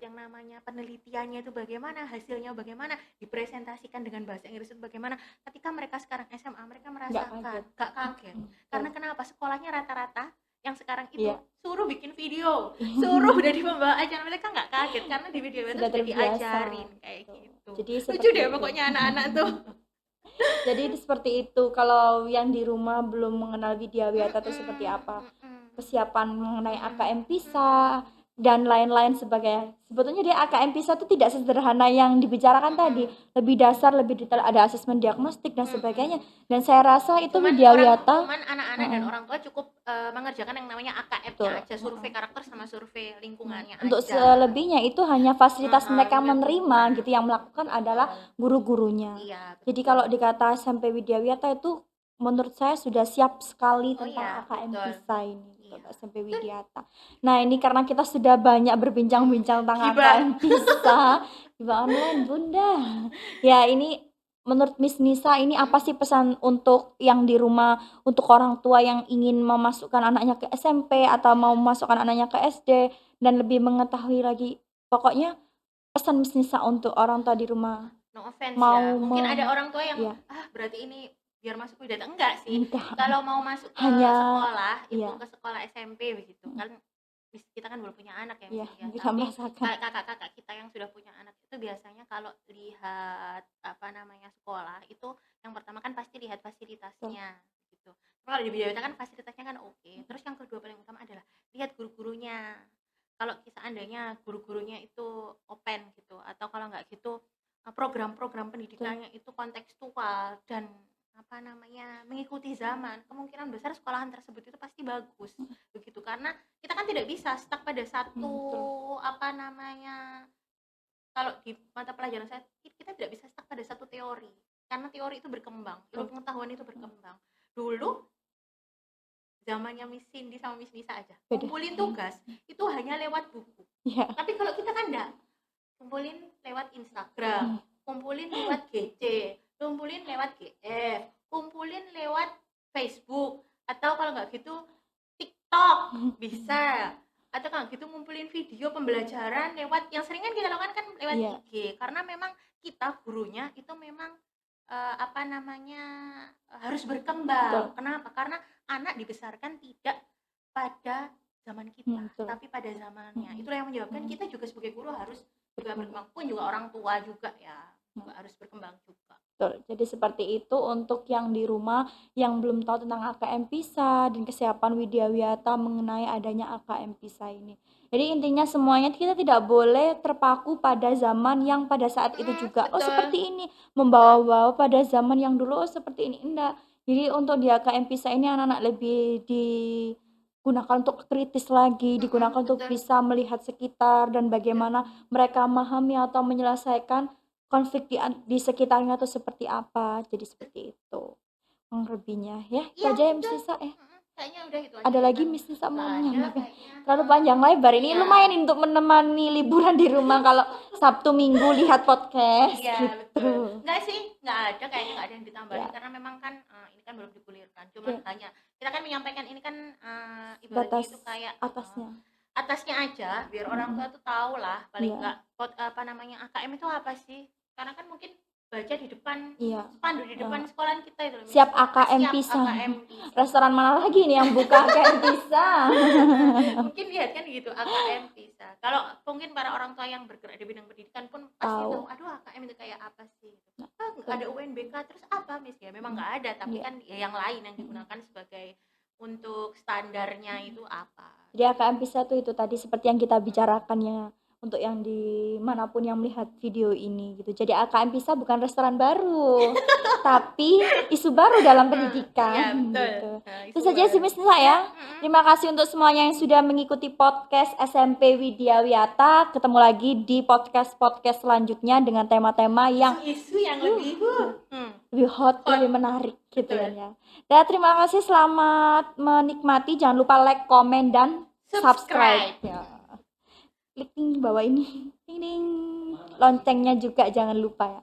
yang namanya penelitiannya itu bagaimana, hasilnya bagaimana, dipresentasikan dengan bahasa Inggris itu bagaimana. Ketika mereka sekarang SMA, mereka merasakan gak kaget. Karena kenapa? Sekolahnya rata-rata yang sekarang itu suruh bikin video, suruh udah di pembawa acara, mereka nggak kaget karena di video itu sudah diajarin kayak gitu. Jadi lucu deh pokoknya anak-anak tuh. Jadi seperti itu. Kalau yang di rumah belum mengenal Widawiyata itu seperti apa, kesiapan mengenai AKM PISA dan lain-lain sebagainya. Sebetulnya di AKM PISA itu tidak sederhana yang dibicarakan tadi, lebih dasar, lebih detail, ada asesmen diagnostik dan sebagainya. Dan saya rasa itu Widawiyata cuman anak-anak dan orang tua cukup mengerjakan yang namanya AKM-nya aja, survei karakter sama survei lingkungannya aja. Untuk selebihnya itu hanya fasilitas mereka menerima gitu, yang melakukan adalah guru-gurunya. Jadi kalau dikata SMP Widawiyata itu menurut saya sudah siap sekali tentang AKM PISA ini. SMP Widawiyata. Nah ini karena kita sudah banyak berbincang-bincang tentang AKM PISA Hibah online Bunda. Ya ini menurut Miss Nisa ini apa sih pesan untuk yang di rumah, untuk orang tua yang ingin memasukkan anaknya ke SMP atau mau memasukkan anaknya ke SD dan lebih mengetahui lagi, pokoknya pesan Miss Nisa untuk orang tua di rumah? No offense Mau ya, mungkin ada orang tua yang iya. berarti ini biar masuk widata. Enggak sih, Enggak. kalau mau masuk ke Hanya sekolah itu iya. ke sekolah SMP begitu kan, kita kan belum punya anak ya Iya, Miss ya, bisa tapi merasakan. kakak-kakak kita yang sudah punya anak itu biasanya kalau lihat sekolah itu yang pertama kan pasti lihat fasilitasnya gitu. Kalau di Widawita kan fasilitasnya kan oke. Terus yang kedua paling utama adalah lihat guru-gurunya. Kalau seandainya guru-gurunya itu open gitu, atau kalau nggak gitu program-program pendidikannya itu kontekstual dan mengikuti zaman, kemungkinan besar sekolahan tersebut itu pasti bagus begitu, karena kita kan tidak bisa stuck pada satu kalau di mata pelajaran saya kita tidak bisa stuck pada satu teori, karena teori itu berkembang, ilmu pengetahuan itu berkembang. Dulu zamannya Miss Cindy sama Miss Nisa aja kumpulin tugas itu hanya lewat buku, tapi kalau kita kan enggak, kumpulin lewat Instagram, kumpulin lewat GC, kumpulin lewat GF, kumpulin lewat Facebook, atau kalau nggak gitu TikTok bisa, atau kalau gitu ngumpulin video pembelajaran lewat yang sering kan kita lakukan kan lewat IG, karena memang kita gurunya itu memang harus berkembang. Kenapa? Karena anak dibesarkan tidak pada zaman kita, tapi pada zamannya. Itulah yang menyebabkan kita juga sebagai guru harus juga berkembang, pun juga orang tua juga ya juga harus berkembang juga. Betul. Jadi seperti itu untuk yang di rumah yang belum tahu tentang AKM PISA dan kesiapan Widya Wiyata mengenai adanya AKM PISA ini. Jadi intinya semuanya kita tidak boleh terpaku pada zaman yang pada saat itu juga. Betul. Seperti ini, membawa-bawa pada zaman yang dulu seperti ini. Enggak. Jadi untuk di AKM PISA ini anak-anak lebih digunakan untuk kritis lagi, digunakan untuk bisa melihat sekitar dan bagaimana mereka memahami atau menyelesaikan konflik di sekitarnya tuh seperti apa. Jadi seperti itu lebihnya ya. Itu aja ya Miss Nisa ya. Kayaknya udah itu aja. Ada lagi Miss Nisa mau menambahkan? Terlalu panjang lebar ini lumayan untuk menemani liburan di rumah kalau Sabtu Minggu lihat podcast gitu. Betul. Enggak sih, enggak ada, kayaknya enggak ada yang ditambahin karena memang kan ini kan belum digulirkan. Cuma hanya kita kan menyampaikan ini kan ibaratnya itu kayak atasnya aja biar orang tua tuh tahu lah paling enggak AKM itu apa sih, karena kan mungkin baca di depan spanduk di depan sekolahan kita itu siap AKM PISA. Restoran mana lagi nih yang buka AKM PISA? Mungkin lihat kan gitu AKM PISA. Kalau mungkin para orang tua yang bergerak di bidang pendidikan pun pasti tahu, aduh AKM itu kayak apa sih? Ada UNBK terus apa Miss ya? Memang nggak ada, tapi kan ya yang lain yang digunakan sebagai untuk standarnya itu apa? Jadi AKM PISA itu tadi seperti yang kita bicarakan ya untuk yang dimanapun yang melihat video ini gitu. Jadi AKM PISA bukan restoran baru, tapi isu baru dalam pendidikan. Gitu. Itu saja sih Miss Nisa ya. Terima kasih untuk semuanya yang sudah mengikuti podcast SMP Widya Wiyata. Ketemu lagi di podcast selanjutnya dengan tema-tema yang isu yang lebih hot, lebih menarik gitu ya. Dan terima kasih, selamat menikmati. Jangan lupa like, komen, dan subscribe. Ya. Klik di bawah ini, ding ding, loncengnya juga jangan lupa ya.